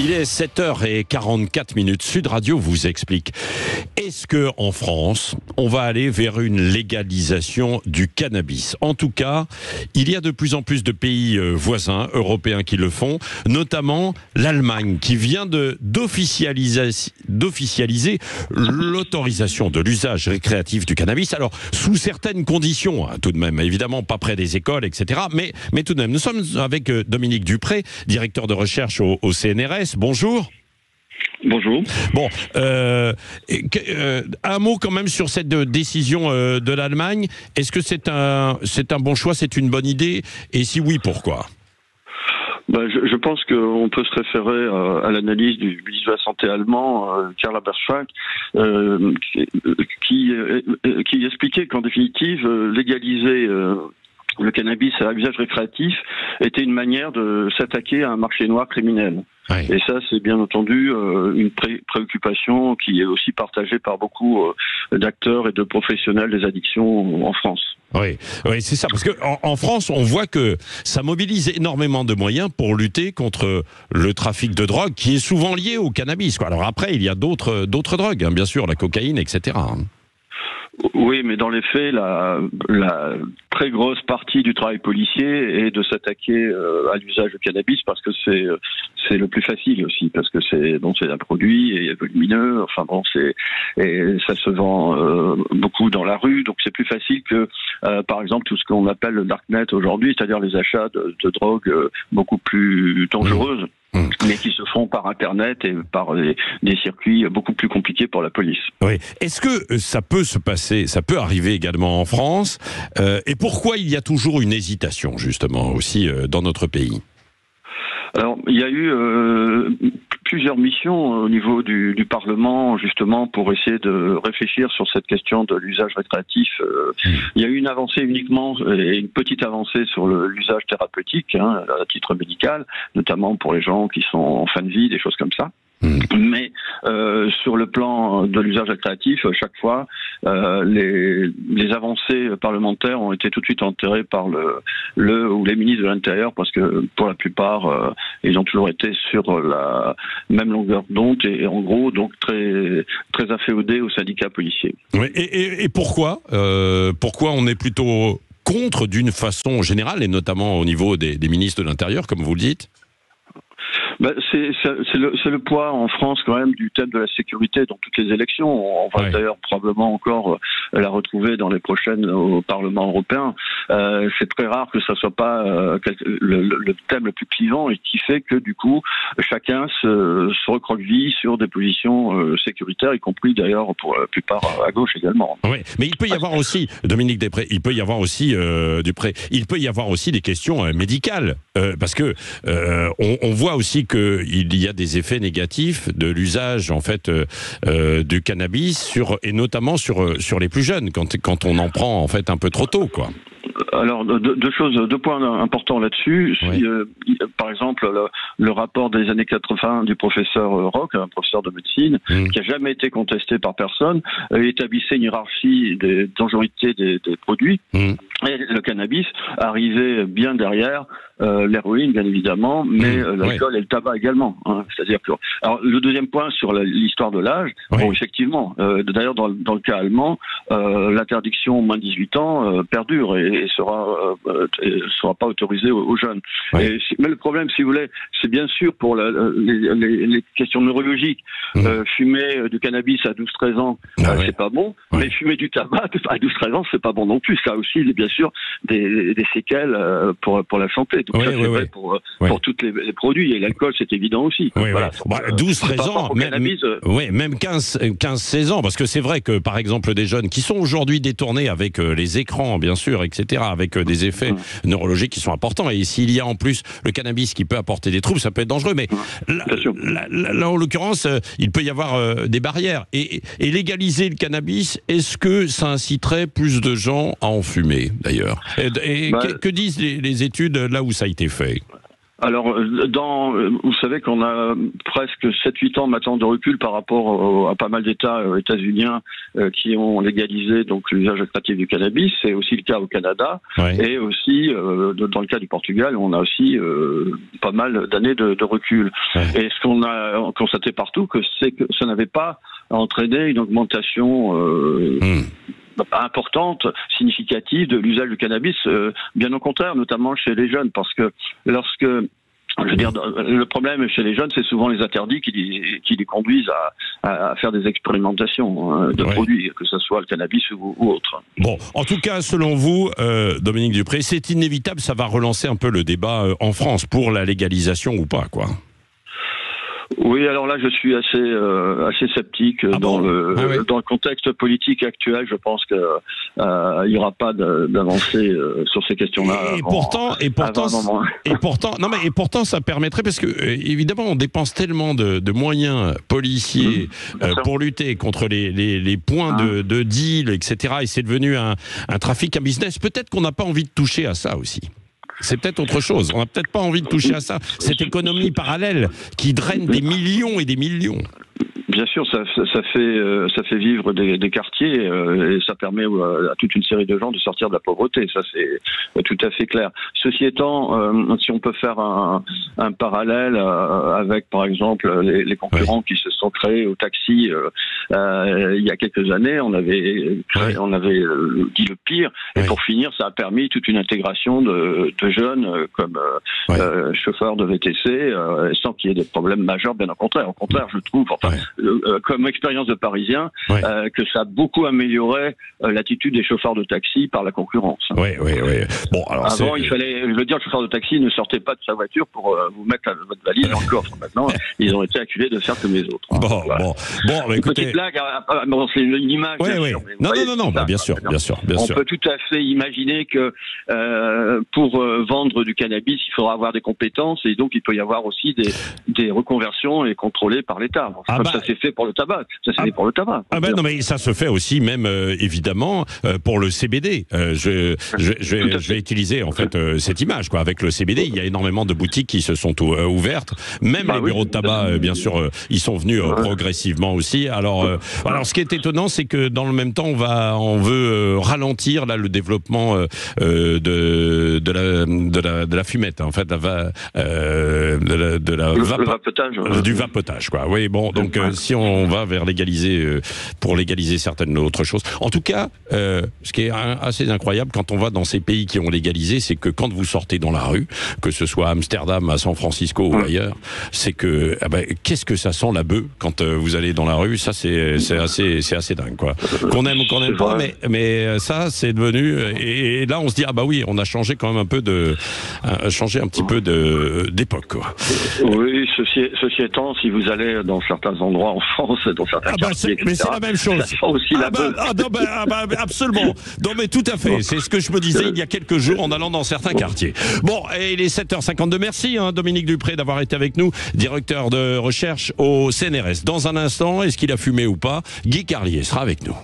Il est 7h44. Sud Radio vous explique. Est-ce que en France, on va aller vers une légalisation du cannabis? En tout cas, il y a de plus en plus de pays voisins européens qui le font, notamment l'Allemagne, qui vient d'officialiser l'autorisation de l'usage récréatif du cannabis. Alors, sous certaines conditions, hein, tout de même, évidemment pas près des écoles, etc. Mais tout de même, nous sommes avec Dominique Dupré, directeur de recherche au CNRS. Bonjour. Bonjour. Bon, un mot quand même sur cette décision de l'Allemagne. Est-ce que c'est un bon choix, c'est une bonne idée? Et si oui, pourquoi? Je pense qu'on peut se référer à l'analyse du ministre de la Santé allemand, Karl Eberschwank, qui expliquait qu'en définitive, légaliser le cannabis à usage récréatif était une manière de s'attaquer à un marché noir criminel. Oui. Et ça, c'est bien entendu une préoccupation qui est aussi partagée par beaucoup d'acteurs et de professionnels des addictions en France. Oui, c'est ça. Parce que en France, on voit que ça mobilise énormément de moyens pour lutter contre le trafic de drogue, qui est souvent lié au cannabis, quoi. Alors après, il y a d'autres drogues, hein, bien sûr, la cocaïne, etc. Oui, mais dans les faits, la très grosse partie du travail policier est de s'attaquer à l'usage de cannabis parce que c'est le plus facile aussi, parce que c'est un produit et volumineux. Enfin bon, et ça se vend beaucoup dans la rue, donc c'est plus facile que par exemple tout ce qu'on appelle le darknet aujourd'hui, c'est-à-dire les achats de drogue beaucoup plus dangereuses. Mais qui se font par Internet et par des circuits beaucoup plus compliqués pour la police. Oui. Est-ce que ça peut se passer, ça peut arriver également en France? Et pourquoi il y a toujours une hésitation, justement, aussi dans notre pays? Alors, il y a eu plusieurs missions au niveau du Parlement, justement, pour essayer de réfléchir sur cette question de l'usage récréatif. Il y a eu une avancée uniquement, et une petite avancée sur l'usage thérapeutique, hein, à titre médical, notamment pour les gens qui sont en fin de vie, des choses comme ça. Mais sur le plan de l'usage récréatif, chaque fois, les avancées parlementaires ont été tout de suite enterrées par le ou les ministres de l'Intérieur, parce que pour la plupart, ils ont toujours été sur la même longueur d'onde et en gros donc très très inféodés aux syndicats policiers. Oui, et pourquoi on est plutôt contre d'une façon générale, et notamment au niveau des ministres de l'Intérieur, comme vous le dites? C'est le poids en France quand même du thème de la sécurité dans toutes les élections. On va d'ailleurs probablement encore la retrouver dans les prochaines au Parlement européen. C'est très rare que ça soit pas le thème le plus clivant, et qui fait que du coup chacun se recroqueville sur des positions sécuritaires, y compris d'ailleurs pour la plupart à gauche également. Oui, mais il peut y avoir aussi, Dominique Dupré, il peut y avoir aussi des questions médicales, parce que on voit aussi qu'il y a des effets négatifs de l'usage en fait du cannabis et notamment sur les plus jeunes quand on en prend en fait un peu trop tôt, quoi. Alors, deux points importants là-dessus. Oui. Par exemple, le rapport des années 80 du professeur Roch, un professeur de médecine, qui a jamais été contesté par personne, établissait une hiérarchie des dangerosités des produits. Et le cannabis arrivait bien derrière l'héroïne, bien évidemment, mais l'alcool et le tabac également. Hein. C'est-à-dire que... Alors, le deuxième point sur l'histoire de l'âge, bon, effectivement, d'ailleurs, dans le cas allemand, l'interdiction au moins de 18 ans perdure et sera pas autorisée aux jeunes. Mais le problème, si vous voulez, c'est bien sûr pour les questions neurologiques. Fumer du cannabis à 12-13 ans, c'est pas bon, mais fumer du tabac à 12-13 ans, c'est pas bon non plus. Ça a aussi, bien sûr, des séquelles pour la santé. Donc ça, c'est vrai pour tous les produits. Et l'alcool, c'est évident aussi. Voilà. 12-13 ans, même 15-16 ans, parce que c'est vrai que, par exemple, des jeunes qui sont aujourd'hui détournés avec les écrans, bien sûr, etc., avec des effets neurologiques qui sont importants. Et s'il y a en plus le cannabis qui peut apporter des troubles, ça peut être dangereux. Mais là, en l'occurrence, il peut y avoir des barrières. Et légaliser le cannabis, est-ce que ça inciterait plus de gens à en fumer, d'ailleurs? Que disent les études là où ça a été fait? Alors, vous savez qu'on a presque 7-8 ans maintenant de recul par rapport à pas mal d'États états-uniens qui ont légalisé donc l'usage récréatif du cannabis. C'est aussi le cas au Canada. Ouais. Et aussi, dans le cas du Portugal, on a aussi pas mal d'années de recul. Ouais. Et ce qu'on a constaté partout, c'est que ça n'avait pas entraîné une augmentation importante, significative de l'usage du cannabis, bien au contraire, notamment chez les jeunes, parce que lorsque, je veux dire, le problème chez les jeunes, c'est souvent les interdits qui les conduisent à faire des expérimentations de produits, que ce soit le cannabis ou autre. Bon, en tout cas, selon vous, Dominique Dupré, c'est inévitable, ça va relancer un peu le débat en France pour la légalisation ou pas, quoi. Oui, alors là, je suis assez sceptique dans le contexte politique actuel. Je pense que il y aura pas d'avancée sur ces questions-là. Et pourtant, ça permettrait, parce que évidemment, on dépense tellement de moyens policiers pour lutter contre les points de deal, etc. Et c'est devenu un trafic, un business. Peut-être qu'on n'a pas envie de toucher à ça aussi. C'est peut-être autre chose. On n'a peut-être pas envie de toucher à ça. Cette économie parallèle qui draine des millions et des millions. Bien sûr, ça fait vivre des quartiers et ça permet à toute une série de gens de sortir de la pauvreté. Ça, c'est tout à fait clair. Ceci étant, si on peut faire un parallèle avec, par exemple, les concurrents qui se sont créés au taxi il y a quelques années, on avait dit le pire. Et pour finir, ça a permis toute une intégration de jeunes comme chauffeurs de VTC sans qu'il y ait des problèmes majeurs. Bien au contraire. Au contraire, je trouve. Enfin, comme expérience de Parisien, que ça a beaucoup amélioré l'attitude des chauffeurs de taxi par la concurrence. Oui. Bon, alors avant, il fallait, je veux dire, le chauffeur de taxi ne sortait pas de sa voiture pour vous mettre votre valise dans le coffre. Maintenant, ils ont été acculés de faire comme les autres. Bon, mais écoutez... Petite blague, c'est une image. Non, bien sûr. On peut tout à fait imaginer que pour vendre du cannabis, il faudra avoir des compétences et donc il peut y avoir aussi des reconversions et contrôlées par l'État. Ça s'est fait pour le tabac. Non, mais ça se fait aussi, même évidemment, pour le CBD. Je vais utiliser en fait cette image, quoi. Avec le CBD, il y a énormément de boutiques qui se sont ouvertes. Même les bureaux de tabac, bien sûr, ils sont venus progressivement aussi. Alors, ce qui est étonnant, c'est que dans le même temps, on veut ralentir là le développement de la fumette, en fait, du vapotage, quoi. Oui, bon, donc si on va vers pour légaliser certaines autres choses. En tout cas, ce qui est assez incroyable quand on va dans ces pays qui ont légalisé, c'est que quand vous sortez dans la rue, que ce soit à Amsterdam, à San Francisco ou ailleurs, c'est que qu'est-ce que ça sent la bœuf quand vous allez dans la rue. Ça, c'est assez dingue, quoi. Qu'on aime ou qu'on n'aime pas, mais ça, c'est devenu. Et là, on se dit oui, on a changé quand même un petit peu d'époque, quoi. Oui, ceci étant, si vous allez dans certains endroits en France, dans certains quartiers, etc., mais c'est la même chose. Ça aussi absolument. Non, mais tout à fait. C'est ce que je me disais il y a quelques jours en allant dans certains quartiers. Bon, et il est 7h52. Merci, Dominique Dupré, d'avoir été avec nous, directeur de recherche au CNRS. Dans un instant, est-ce qu'il a fumé ou pas? Guy Carlier sera avec nous.